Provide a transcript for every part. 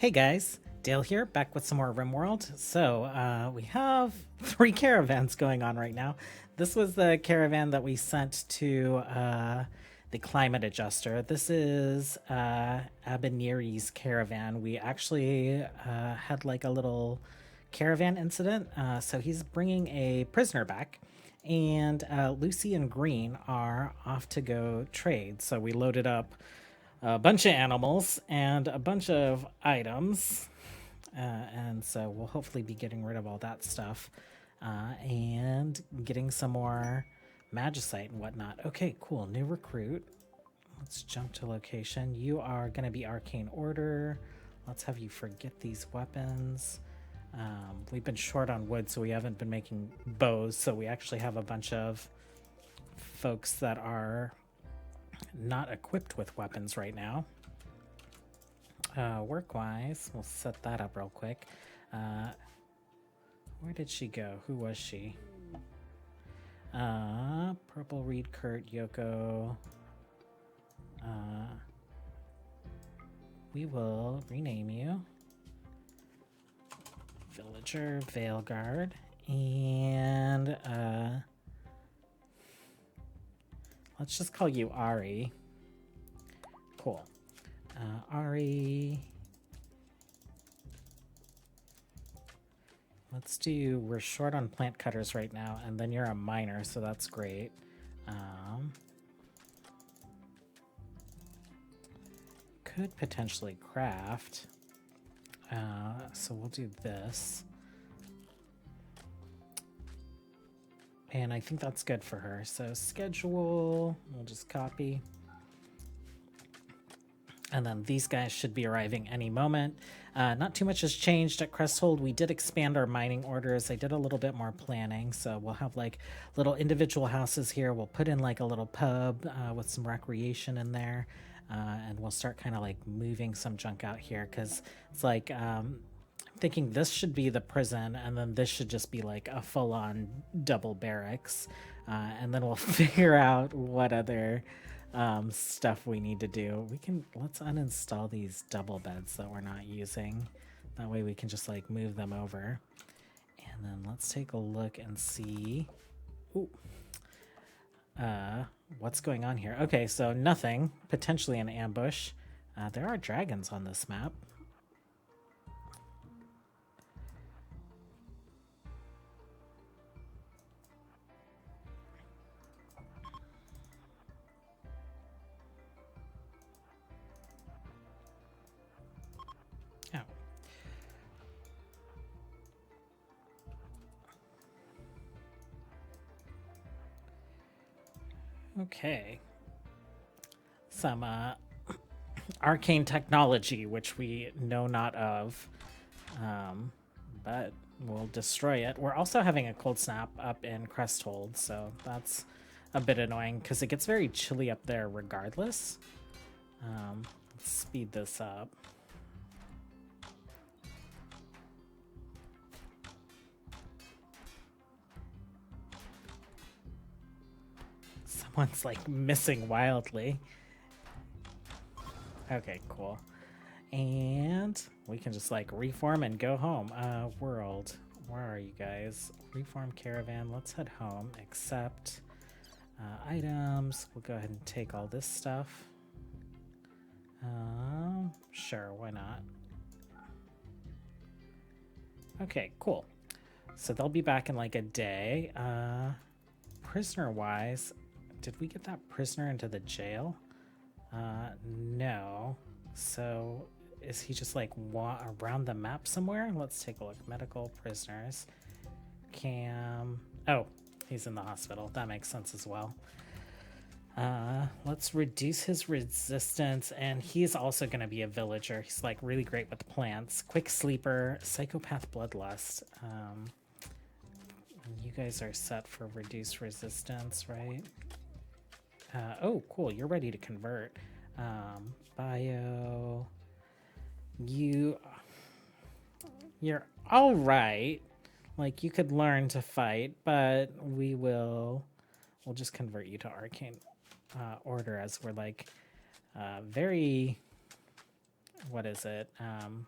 Hey guys, Dale here, back with some more Rimworld. So, we have three caravans going on right now. This was the caravan that we sent to the climate adjuster. This is Abaniri's caravan. We actually had like a little caravan incident. So he's bringing a prisoner back, and Lucy and Green are off to go trade. So we loaded up a bunch of animals and a bunch of items. And so we'll hopefully be getting rid of all that stuff and getting some more magicite and whatnot. Okay, cool. New recruit. Let's jump to location. You are going to be Arcane Order. Let's have you forget these weapons. We've been short on wood, so we haven't been making bows. So we actually have a bunch of folks that are not equipped with weapons right now. Work-wise, we'll set that up real quick. Where did she go? Who was she? Purple, Reed, Kurt, Yoko. We will rename you Villager Valegard, and let's just call you Ari. Cool. Ari. Let's do, we're short on plant cutters right now, and then you're a miner, so that's great. Could potentially craft. So we'll do this. And I think that's good for her. So schedule, we'll just copy. And then these guys should be arriving any moment. Not too much has changed at Cresthold. We did expand our mining orders. I did a little bit more planning. So we'll have like little individual houses here. We'll put in like a little pub with some recreation in there. And we'll start kind of like moving some junk out here. Because it's like, I'm thinking this should be the prison. And then this should just be like a full-on double barracks. And then we'll figure out what other stuff we need to do. Let's uninstall these double beds that we're not using. That way we can just like move them over. And then let's take a look and see what's going on here. Okay, so nothing, potentially an ambush. There are dragons on this map. Okay. Some arcane technology, which we know not of, but we'll destroy it. We're also having a cold snap up in Cresthold, so that's a bit annoying because it gets very chilly up there regardless. Let's speed this up. Someone's like missing wildly. Okay, cool. And we can just like reform and go home. World, where are you guys? Reform caravan, let's head home. Accept items. We'll go ahead and take all this stuff. Sure, why not? Okay, cool. So they'll be back in like a day. Prisoner wise, did we get that prisoner into the jail? No. So is he just like around the map somewhere? Let's take a look. Medical prisoners. Cam. Oh, he's in the hospital. That makes sense as well. Let's reduce his resistance, and he's also going to be a villager. He's like really great with plants. Quick sleeper, psychopath bloodlust. You guys are set for reduced resistance, right? Oh, cool. You're ready to convert. Bio. You're all right. Like, you could learn to fight, but we'll just convert you to arcane order, as we're like very what is it?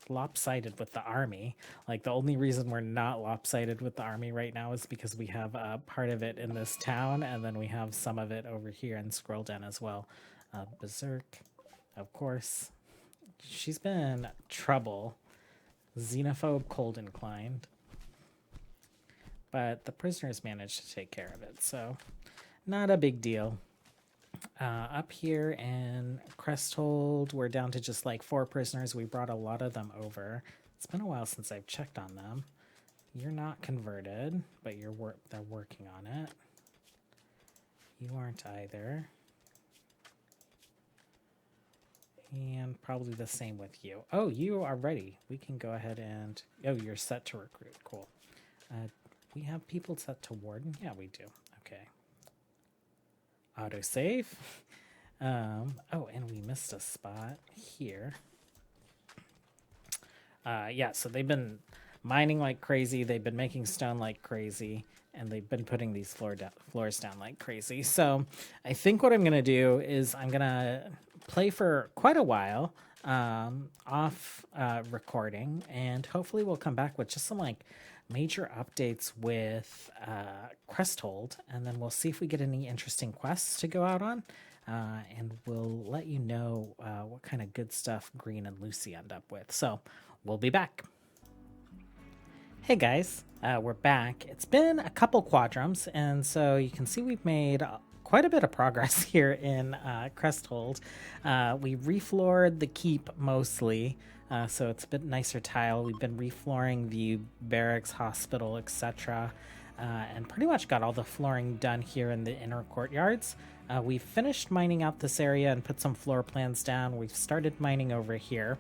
Lopsided with the army. Like the only reason we're not lopsided with the army right now is because we have part of it in this town, and then we have some of it over here in Scroll Den as well. Berserk, of course. She's been trouble. Xenophobe, cold inclined. But the prisoners managed to take care of it, so not a big deal. Up here in Cresthold, we're down to just like 4 prisoners. We brought a lot of them over. It's been a while since I've checked on them. You're not converted, but they're working on it. You aren't either. And probably the same with you. Oh, you are ready. We can go ahead and... Oh, you're set to recruit. Cool. We have people set to warden? Yeah, we do. Okay. Autosave. Oh, and we missed a spot here. Yeah, so they've been mining like crazy. They've been making stone like crazy. And they've been putting these floors down like crazy. So I think what I'm going to do is I'm going to play for quite a while off recording. And hopefully we'll come back with just some like major updates with Cresthold. And then we'll see if we get any interesting quests to go out on. And we'll let you know what kind of good stuff Green and Lucy end up with. So we'll be back. Hey guys, we're back. It's been a couple quadrums, and so you can see we've made quite a bit of progress here in Cresthold. We refloored the keep mostly, so it's a bit nicer tile. We've been reflooring the barracks, hospital, etc., and pretty much got all the flooring done here in the inner courtyards. We've finished mining out this area and put some floor plans down. We've started mining over here.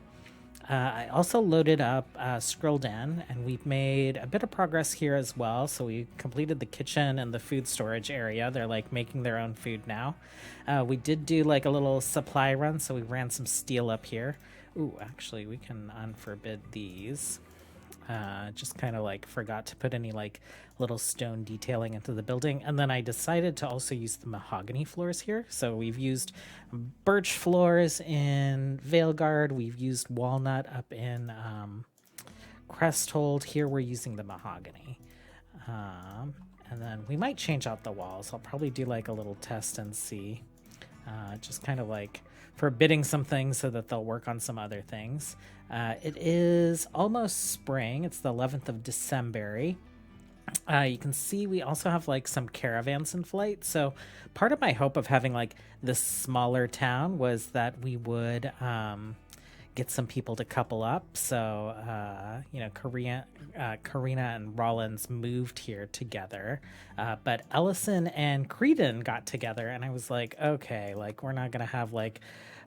I also loaded up Scroll Den, and we've made a bit of progress here as well. So we completed the kitchen and the food storage area. They're like making their own food now. We did do like a little supply run, so we ran some steel up here. Ooh, actually, we can unforbid these. Just kind of like forgot to put any like little stone detailing into the building. And then I decided to also use the mahogany floors here. So we've used birch floors in Valegard. We've used walnut up in Cresthold. Here we're using the mahogany. And then we might change out the walls. I'll probably do like a little test and see. Just kind of like forbidding some things so that they'll work on some other things. It is almost spring. It's the 11th of December. You can see we also have like some caravans in flight. So part of my hope of having like this smaller town was that we would get some people to couple up. So, you know, Karina and Rollins moved here together, but Ellison and Creedon got together, and I was like, okay, like we're not going to have like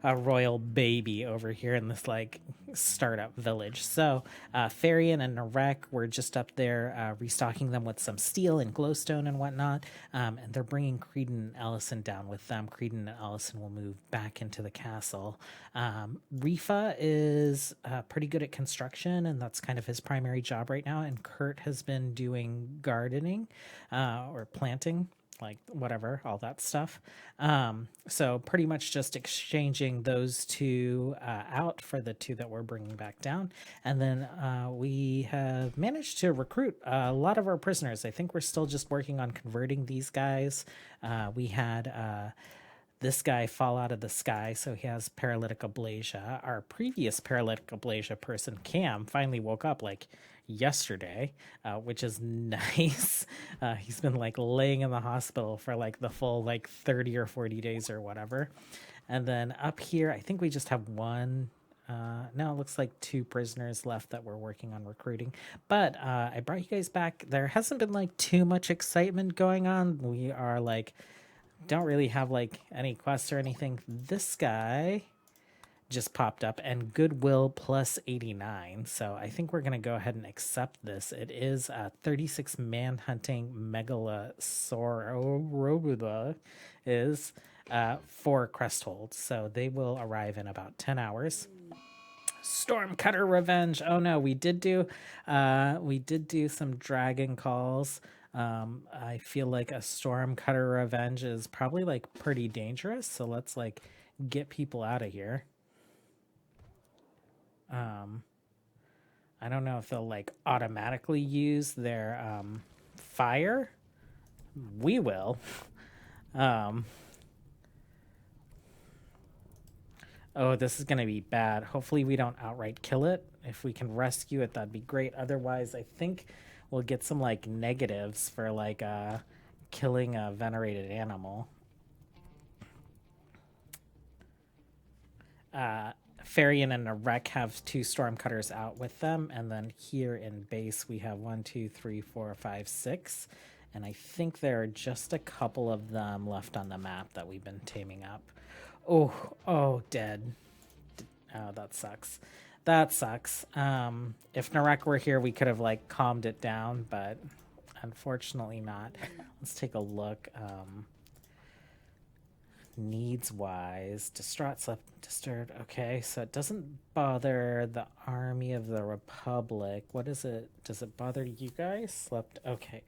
a royal baby over here in this like startup village. So Farian and Narek were just up there restocking them with some steel and glowstone and whatnot, and they're bringing Creedon and Ellison down with them. Creedon and Ellison will move back into the castle. Rifa is pretty good at construction, and that's kind of his primary job right now, and Kurt has been doing gardening or planting, like whatever, all that stuff. So pretty much just exchanging those two out for the two that we're bringing back down. And then we have managed to recruit a lot of our prisoners. I think we're still just working on converting these guys. We had this guy fall out of the sky, so he has paralytic aplasia. Our previous paralytic aplasia person, Cam, finally woke up like yesterday, which is nice. He's been like laying in the hospital for like the full like 30 or 40 days or whatever. And then up here, I think we just have one. No, it looks like 2 prisoners left that we're working on recruiting. But I brought you guys back. There hasn't been like too much excitement going on. We are like, don't really have like any quests or anything. This guy just popped up, and Goodwill plus 89. So I think we're going to go ahead and accept this. It is 36 man-hunting Megalosauropoda is for Cresthold. So they will arrive in about 10 hours. Stormcutter Revenge. Oh no, we did do some dragon calls. I feel like a Stormcutter Revenge is probably like pretty dangerous. So let's like get people out of here. I don't know if they'll like automatically use their fire. We will. Um, oh, this is going to be bad. Hopefully we don't outright kill it. If we can rescue it, that'd be great. Otherwise, I think we'll get some like negatives for like killing a venerated animal. Farian and Narek have 2 Stormcutters out with them, and then here in base we have 1, 2, 3, 4, 5, 6, and I think there are just a couple of them left on the map that we've been taming up. Oh, dead. Oh, that sucks. That sucks. If Narek were here, we could have like calmed it down, but unfortunately not. Let's take a look. Needs wise, distraught, slept, disturbed. Okay, so it doesn't bother the army of the Republic. What is it? Does it bother you guys? Slept. Okay,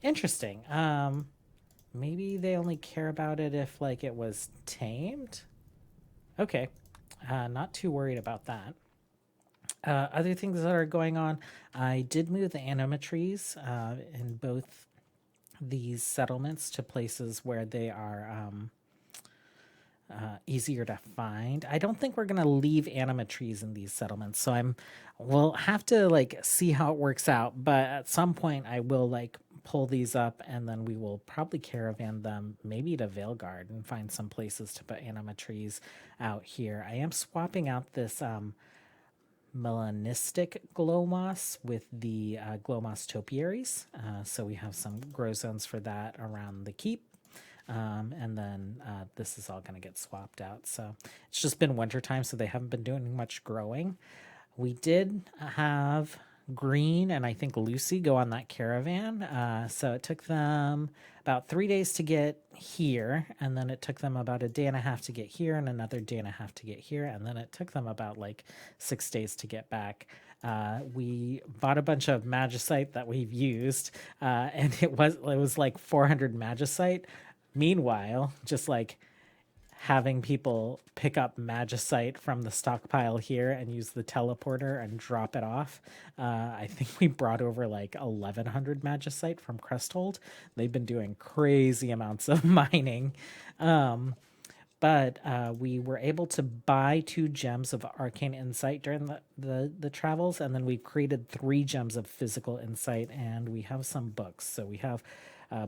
interesting. Maybe they only care about it if like it was tamed. Okay, not too worried about that. Other things that are going on, I did move the animatries in both these settlements to places where they are easier to find. I don't think we're gonna leave animatries in these settlements, so we'll have to like see how it works out. But at some point, I will like pull these up, and then we will probably caravan them maybe to Valegard and find some places to put animatries out here. I am swapping out this melanistic glow moss with the glow moss topiaries, so we have some grow zones for that around the keep. And then this is all going to get swapped out. So it's just been wintertime, so they haven't been doing much growing. We did have Green and I think Lucy go on that caravan. So it took them about 3 days to get here, and then it took them about a day and a half to get here, and another day and a half to get here, and then it took them about like 6 days to get back. We bought a bunch of magicite that we've used, and it was like 400 magicite. Meanwhile, just like having people pick up magicite from the stockpile here and use the teleporter and drop it off. I think we brought over like 1,100 magicite from Cresthold. They've been doing crazy amounts of mining. But we were able to buy 2 gems of arcane insight during the travels, and then we've created 3 gems of physical insight, and we have some books. So we have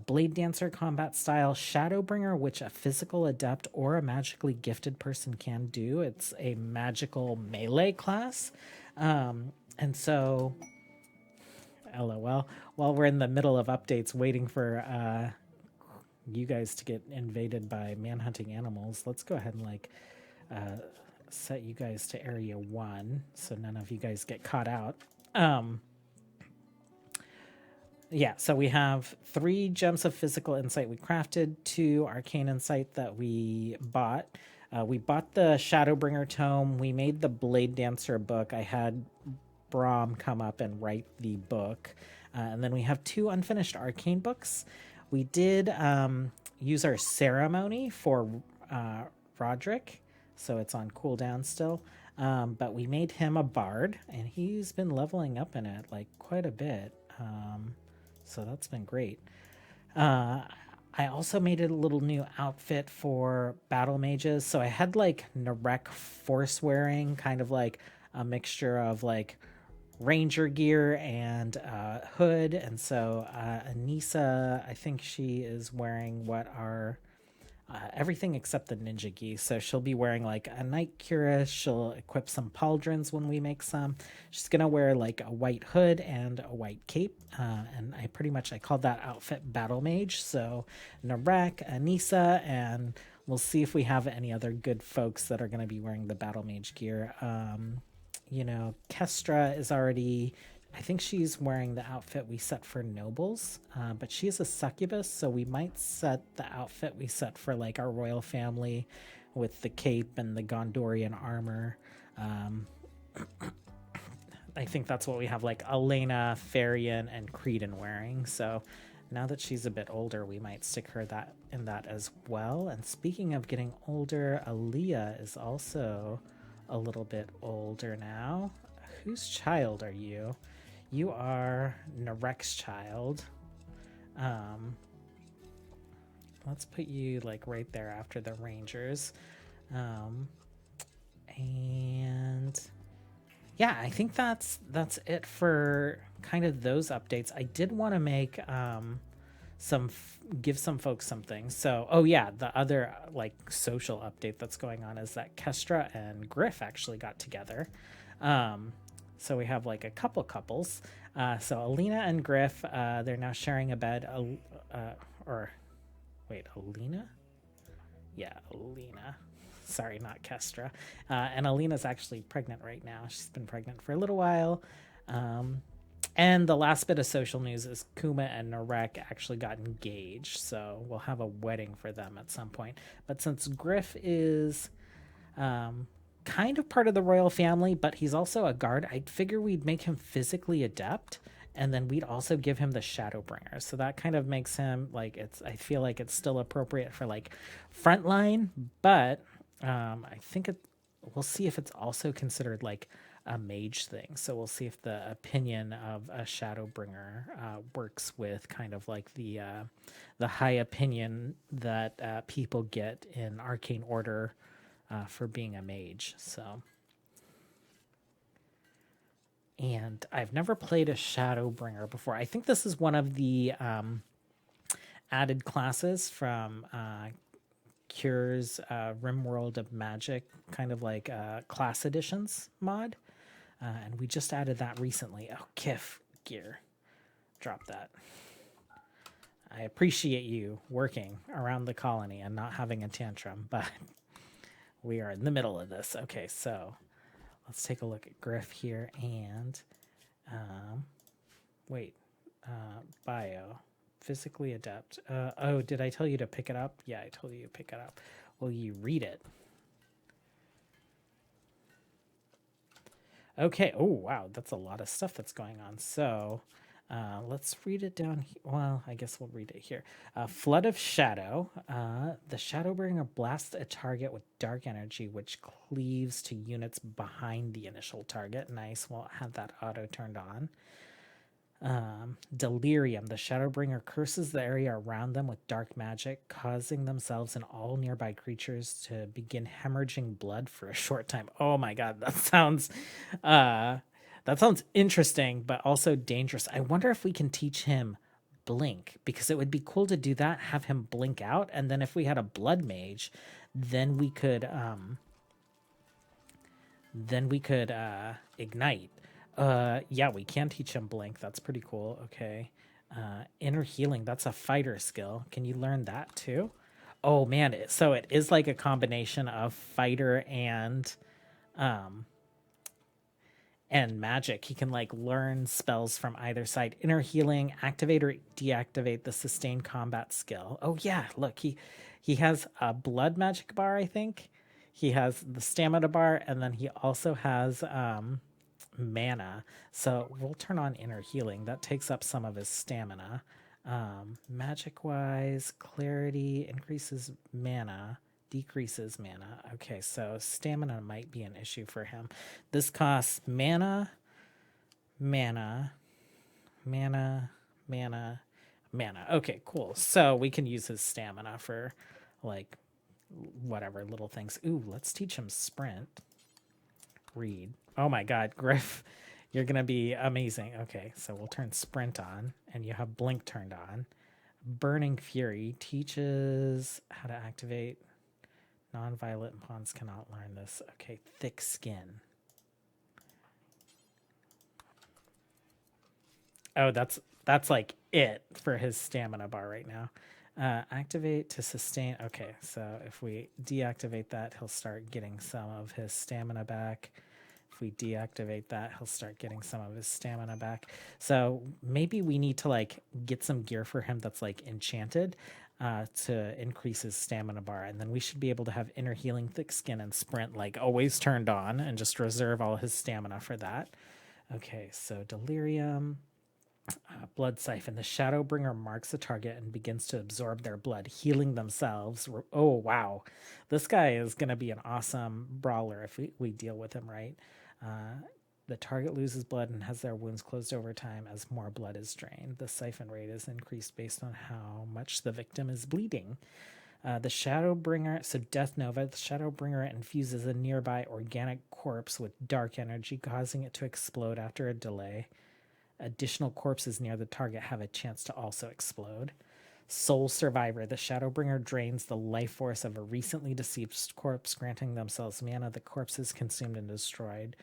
Blade Dancer combat style, Shadowbringer, which a physical adept or a magically gifted person can do. It's a magical melee class. And so, LOL, while we're in the middle of updates waiting for you guys to get invaded by manhunting animals, let's go ahead and like set you guys to area 1 so none of you guys get caught out. Yeah, so we have 3 gems of physical insight we crafted, 2 arcane insight that we bought. We bought the Shadowbringer tome. We made the Blade Dancer book. I had Brahm come up and write the book. And then we have 2 unfinished arcane books. We did use our ceremony for Roderick, so it's on cooldown still. But we made him a bard, and he's been leveling up in it like quite a bit. So that's been great. I also made a little new outfit for battle mages. So I had like Narek force wearing, kind of like a mixture of like ranger gear and hood. And so Anissa, I think she is wearing what are everything except the ninja gi. So she'll be wearing like a night cuirass. She'll equip some pauldrons when we make some. She's gonna wear like a white hood and a white cape. And I called that outfit Battle Mage. So Narek, Anissa, and we'll see if we have any other good folks that are gonna be wearing the Battle Mage gear. Kestra is already, I think she's wearing the outfit we set for nobles, but she's a succubus, so we might set the outfit we set for like our royal family with the cape and the Gondorian armor. I think that's what we have like Elena, Farian, and Creedon wearing. So now that she's a bit older, we might stick her in that as well. And speaking of getting older, Aaliyah is also a little bit older now. whose child are you? You are Narek's child. Let's put you like right there after the Rangers. And yeah, I think that's it for kind of those updates. I did want to make give some folks something. So, oh yeah, the other like social update that's going on is that Kestra and Griff actually got together. So we have like a couple couples. So Alina and Griff, they're now sharing a bed. Alina? Yeah, Alina. Sorry, not Kestra. And Alina's actually pregnant right now. She's been pregnant for a little while. And the last bit of social news is Kuma and Narek actually got engaged. So we'll have a wedding for them at some point. But since Griff is kind of part of the royal family, but he's also a guard, I'd figure we'd make him physically adept. And then we'd also give him the Shadowbringer. So that kind of makes him like I feel like it's still appropriate for like frontline, but I think we'll see if it's also considered like a mage thing. So we'll see if the opinion of a Shadowbringer works with kind of like the high opinion that people get in Arcane Order for being a mage. So. And I've never played a Shadowbringer before. I think this is one of the added classes from Cure's Rimworld of Magic, kind of like class editions mod. And we just added that recently. Oh, Kif gear. Drop that. I appreciate you working around the colony and not having a tantrum, but we are in the middle of this. Okay, so let's take a look at Griff here and bio, physically adept. Oh, did I tell you to pick it up? Yeah, I told you to pick it up. Will you read it? Okay. Oh, wow. That's a lot of stuff that's going on. So let's read it down. Well, I guess we'll read it here. Flood of Shadow. The Shadowbringer blasts a target with dark energy, which cleaves to units behind the initial target. Nice. We'll have that auto turned on. Delirium. The Shadowbringer curses the area around them with dark magic, causing themselves and all nearby creatures to begin hemorrhaging blood for a short time. Oh my god, that sounds interesting, but also dangerous. I wonder if we can teach him blink, because it would be cool to do that, have him blink out, and then if we had a blood mage, then we could ignite. Yeah, we can teach him blink. That's pretty cool. Okay. Inner healing, that's a fighter skill. Can you learn that too? Oh man, so it is like a combination of fighter and magic. He can like learn spells from either side. Inner healing, activate or deactivate the sustained combat skill. Oh yeah, look, he has a blood magic bar, I think. He has the stamina bar, and then he also has mana. So we'll turn on inner healing. That takes up some of his stamina. Magic wise, clarity increases mana, decreases mana. Okay, so stamina might be an issue for him. This costs mana. Okay, cool. So we can use his stamina for like whatever little things. Ooh, let's teach him sprint. Read. Oh my god, Griff, you're gonna be amazing. Okay, so we'll turn sprint on, and you have blink turned on. Burning Fury teaches how to activate. Non-violent pawns cannot learn this. Okay, thick skin. Oh, that's like it for his stamina bar right now. Activate to sustain. Okay, so if we deactivate that, he'll start getting some of his stamina back. If we deactivate that, he'll start getting some of his stamina back. So maybe we need to like get some gear for him that's like enchanted to increase his stamina bar. And then we should be able to have inner healing, thick skin, and sprint like always turned on, and just reserve all his stamina for that. Okay, so delirium. Blood siphon. The Shadowbringer marks the target and begins to absorb their blood, healing themselves. Oh, wow. This guy is going to be an awesome brawler if we deal with him right. The target loses blood and has their wounds closed over time as more blood is drained. The siphon rate is increased based on how much the victim is bleeding. The Shadowbringer, so Death Nova, the Shadowbringer infuses a nearby organic corpse with dark energy, causing it to explode after a delay. Additional corpses near the target have a chance to also explode. Soul Survivor, the Shadowbringer drains the life force of a recently deceased corpse, granting themselves mana. The corpse is consumed and destroyed,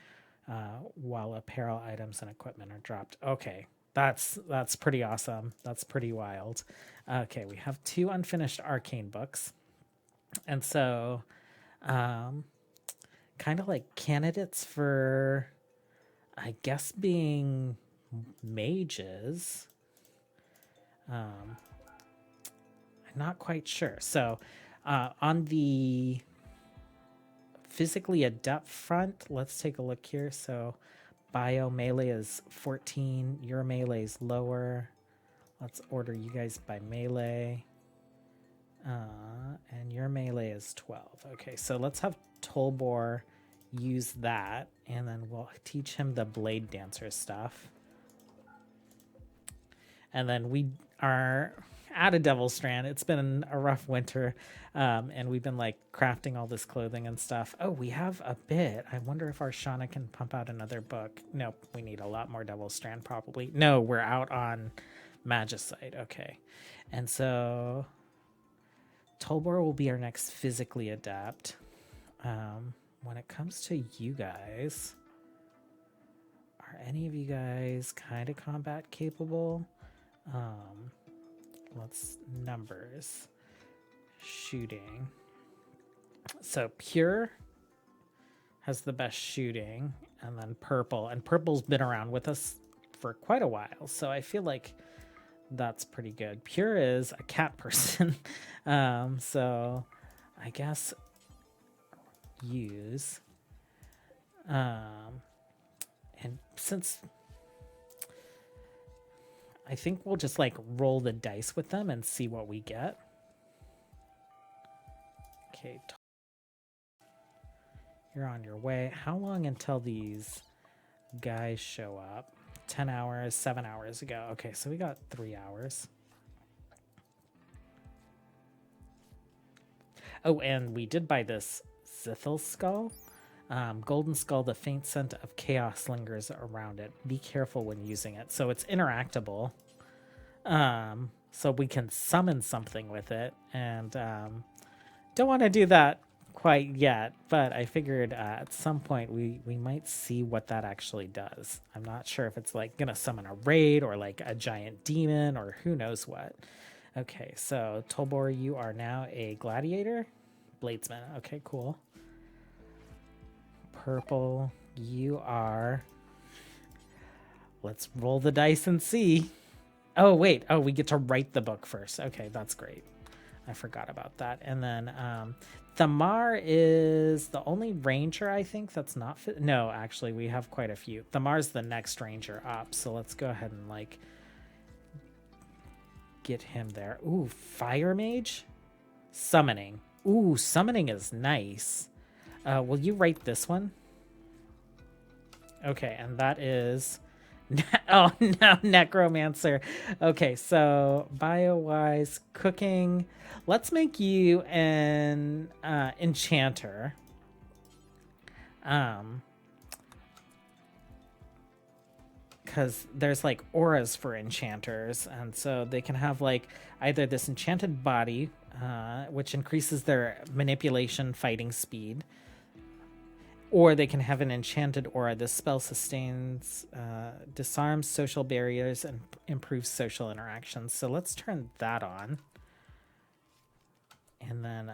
while apparel items and equipment are dropped. Okay, that's pretty awesome. That's pretty wild. Okay, we have 2 unfinished arcane books, and so kind of like candidates for, I guess, being mages. I'm not quite sure. So on the physically adept front, let's take a look here. So bio melee is 14, your melee is lower. Let's order you guys by melee. And your melee is 12. Okay, so let's have Tolbor use that, and then we'll teach him the Blade Dancer stuff. And then we are at a Devil Strand. It's been a rough winter, and we've been like crafting all this clothing and stuff. Oh, we have a bit. I wonder if our Shauna can pump out another book. Nope, we need a lot more Devil Strand probably. No, we're out on Magicite. Okay, and so Tolbor will be our next physically adept. When it comes to you guys, are any of you guys kind of combat capable? Let's numbers. Shooting. So Pure has the best shooting, and then Purple. And Purple's been around with us for quite a while, so I feel like that's pretty good. Pure is a cat person. So I guess use. And since I think we'll just like roll the dice with them and see what we get. Okay. You're on your way. How long until these guys show up? 10 hours, 7 hours ago. Okay, so we got 3 hours. Oh, and we did buy this Zithil skull. Golden skull, the faint scent of chaos lingers around it. Be careful when using it. So it's interactable. So we can summon something with it. And don't want to do that quite yet, but I figured at some point we might see what that actually does. I'm not sure if it's like gonna summon a raid or like a giant demon or who knows what. Okay, so Tolbor, you are now a gladiator? Bladesman. Okay, cool. Purple, you are... Let's roll the dice and see. Oh, wait. Oh, we get to write the book first. Okay, that's great. I forgot about that. And then Thamar is the only ranger, I think, that's not... No, actually, we have quite a few. Thamar's the next ranger up, so let's go ahead and, like, get him there. Ooh, Fire Mage? Summoning. Ooh, summoning is nice. Will you write this one? Okay, and that is... Oh, no, Necromancer. Okay, so bio-wise, cooking. Let's make you an enchanter. Because there's, like, auras for enchanters, and so they can have, like, either this enchanted body, which increases their manipulation fighting speed, or they can have an enchanted aura. This spell sustains, disarms social barriers, and improves social interactions. So let's turn that on. And then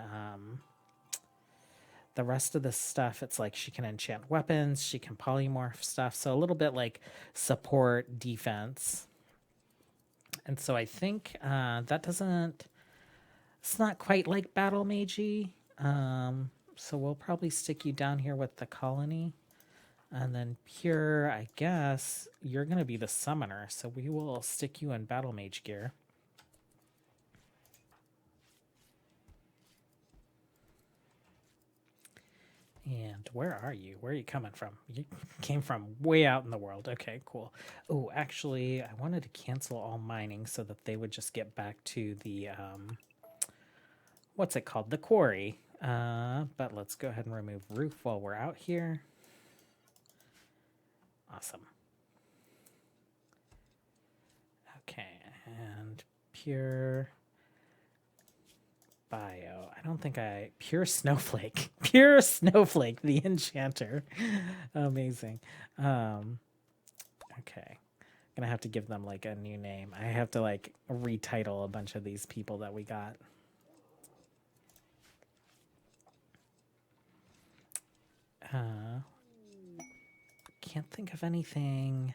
the rest of the stuff, it's like she can enchant weapons, she can polymorph stuff. So a little bit like support, defense. And so I think that doesn't... It's not quite like Battle Magi. So we'll probably stick you down here with the colony. And then Pure, I guess, you're going to be the summoner. So we will stick you in Battle Mage gear. And where are you? Where are you coming from? You came from way out in the world. Okay, cool. Oh, actually, I wanted to cancel all mining so that they would just get back to the, what's it called? The quarry. But let's go ahead and remove roof while we're out here. Awesome. Okay, and pure bio. I don't think pure snowflake. Pure snowflake, the enchanter. Amazing. Okay. Gonna have to give them like a new name. I have to like retitle a bunch of these people that we got. Can't think of anything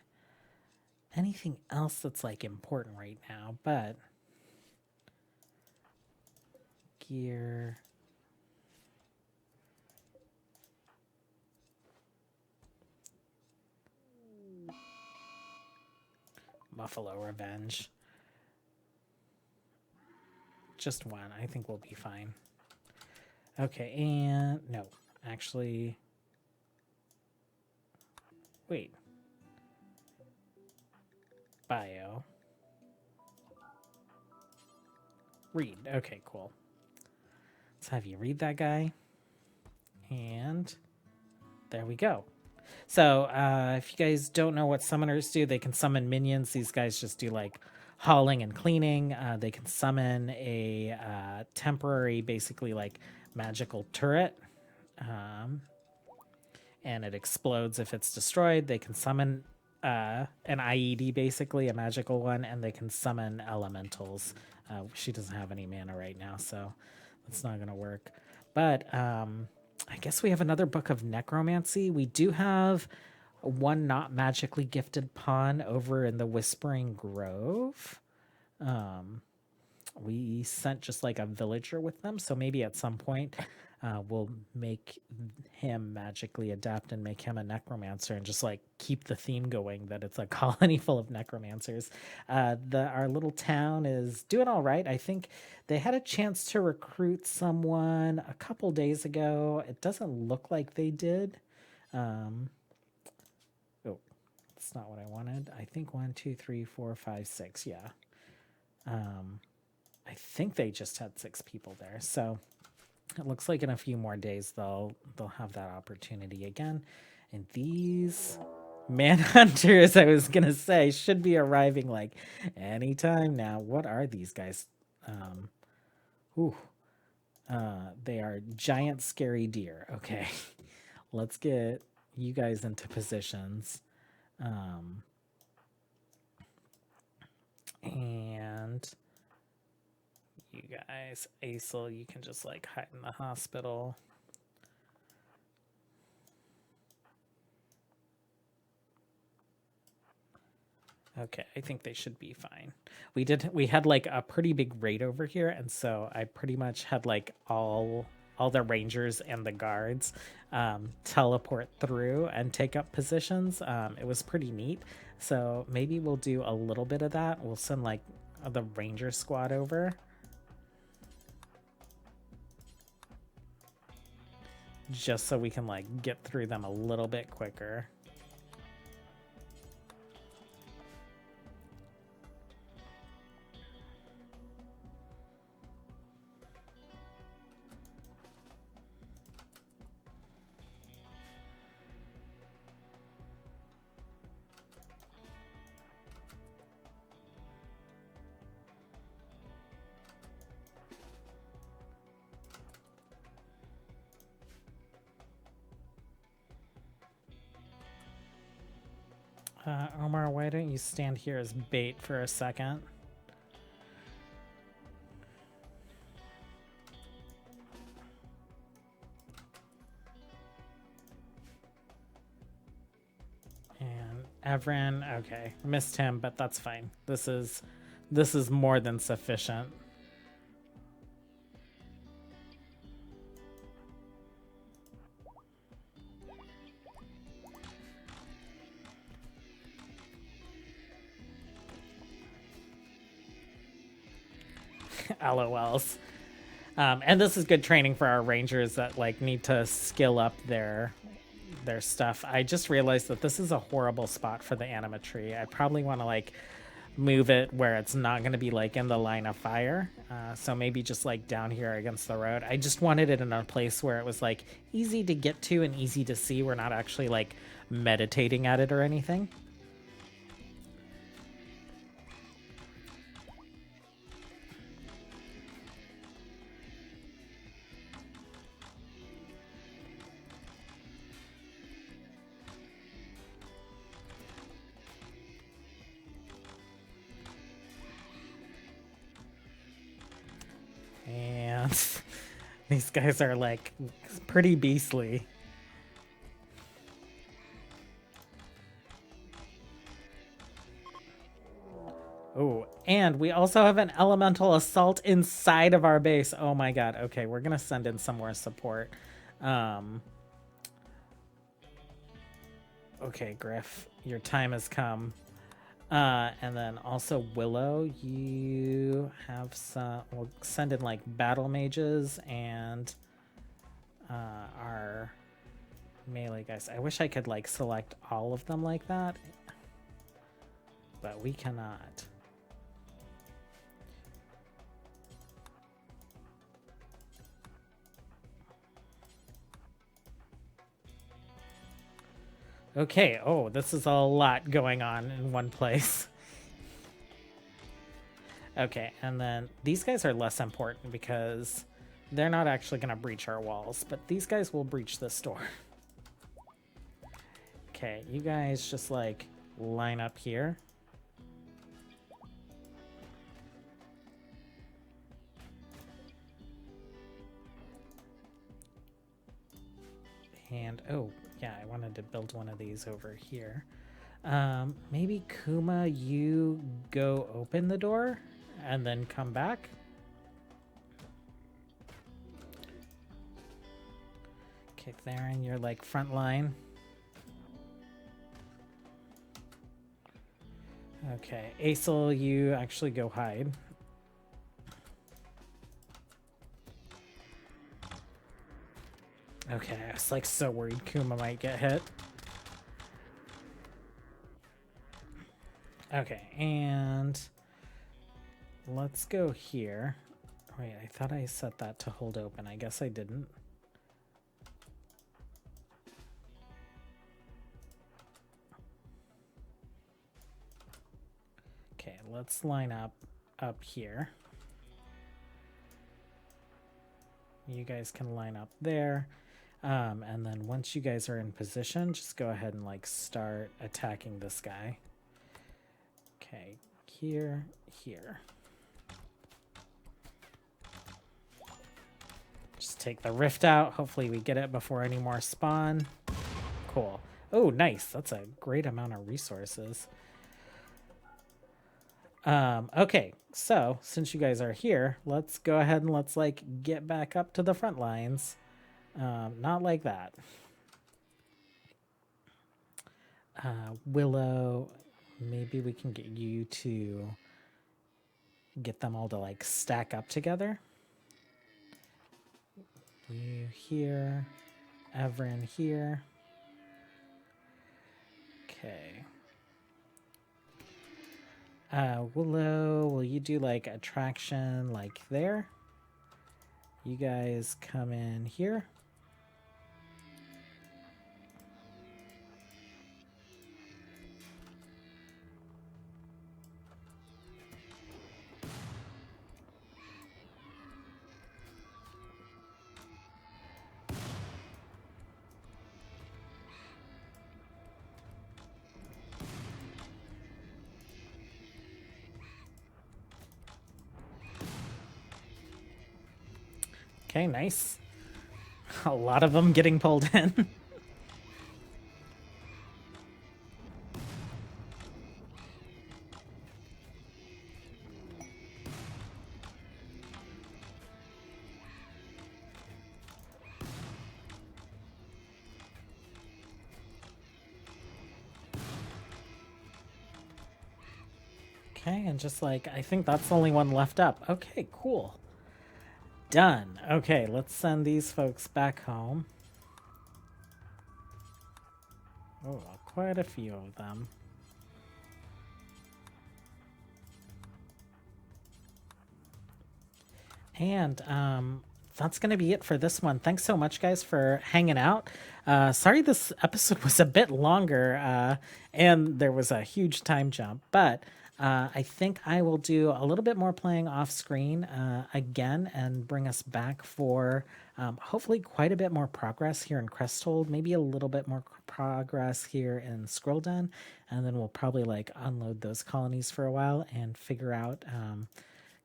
else that's like important right now, but gear. Buffalo Revenge. Just one. I think we'll be fine. Okay, and no, actually, wait. Bio. Read. Okay, cool. Let's have you read that guy. And there we go. So if you guys don't know what summoners do, they can summon minions. These guys just do like hauling and cleaning. They can summon a temporary, basically like magical turret. And it explodes if it's destroyed. They can summon an IED, basically a magical one, and they can summon elementals. She doesn't have any mana right now, so that's not going to work. But I guess we have another book of necromancy. We do have one not magically gifted pawn over in the Whispering Grove. We sent just like a villager with them, so maybe at some point we'll make him magically adapt and make him a necromancer and just like keep the theme going that it's a colony full of necromancers. Our little town is doing all right. I think they had a chance to recruit someone a couple days ago. It doesn't look like they did. Oh, that's not what I wanted. I think 1, 2, 3, 4, 5, 6. Yeah. I think they just had 6 people there. So it looks like in a few more days they'll have that opportunity again. And these manhunters, I was gonna say, should be arriving like anytime now. What are these guys? They are giant scary deer. Okay. Let's get you guys into positions. And you guys, Aesel, you can just like hide in the hospital. Okay, I think they should be fine. We had like a pretty big raid over here, and so I pretty much had like all the rangers and the guards teleport through and take up positions. It was pretty neat. So maybe we'll do a little bit of that. We'll send like the ranger squad over. Just so we can like get through them a little bit quicker. Omar, why don't you stand here as bait for a second? And Evren, okay, missed him, but that's fine. This is more than sufficient. LOLs. And this is good training for our rangers that like need to skill up their stuff. I just realized that this is a horrible spot for the anima tree. I probably want to like move it where it's not going to be like in the line of fire. So maybe just like down here against the road. I just wanted it in a place where it was like easy to get to and easy to see. We're not actually like meditating at it or anything. And these guys are like pretty beastly. Oh, and we also have an elemental assault inside of our base. Oh my god. Okay, we're gonna send in some more support. Okay, Griff, your time has come. And then also Willow, you have some. We'll send in like battle mages and our melee guys. I wish I could like select all of them like that, but we cannot. Okay, oh, this is a lot going on in one place. Okay, and then these guys are less important because they're not actually going to breach our walls, but these guys will breach this door. Okay, you guys just like line up here. And, oh, yeah, I wanted to build one of these over here. Maybe Kuma, you go open the door and then come back. Okay, Theron, you're like front line. Okay, Aesel, you actually go hide. Okay, I was like so worried Kuma might get hit. Okay, and let's go here. Wait, I thought I set that to hold open. I guess I didn't. Okay, let's line up here. You guys can line up there. And then once you guys are in position, just go ahead and like start attacking this guy. Okay, here. Just take the rift out. Hopefully we get it before any more spawn. Cool. Oh, nice. That's a great amount of resources. Okay, so since you guys are here, let's go ahead and let's like get back up to the front lines. Not like that. Willow, maybe we can get you to get them all to like stack up together. You here, Everin here. Okay. Willow, will you do like attraction like there? You guys come in here. Okay, nice. A lot of them getting pulled in. Okay, and just like, I think that's the only one left up. Okay, cool. Done. Okay, let's send these folks back home. Oh, quite a few of them. And that's going to be it for this one. Thanks so much, guys, for hanging out. Sorry this episode was a bit longer and there was a huge time jump, but I think I will do a little bit more playing off screen again and bring us back for hopefully quite a bit more progress here in Cresthold, maybe a little bit more progress here in Scroll Den, and then we'll probably like unload those colonies for a while and figure out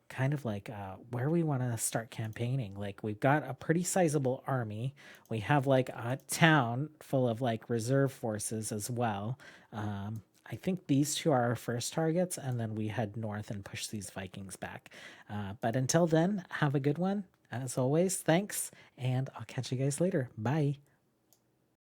kind of like where we want to start campaigning. Like we've got a pretty sizable army. We have like a town full of like reserve forces as well. I think these two are our first targets, and then we head north and push these Vikings back. But until then, have a good one. As always, thanks, and I'll catch you guys later. Bye.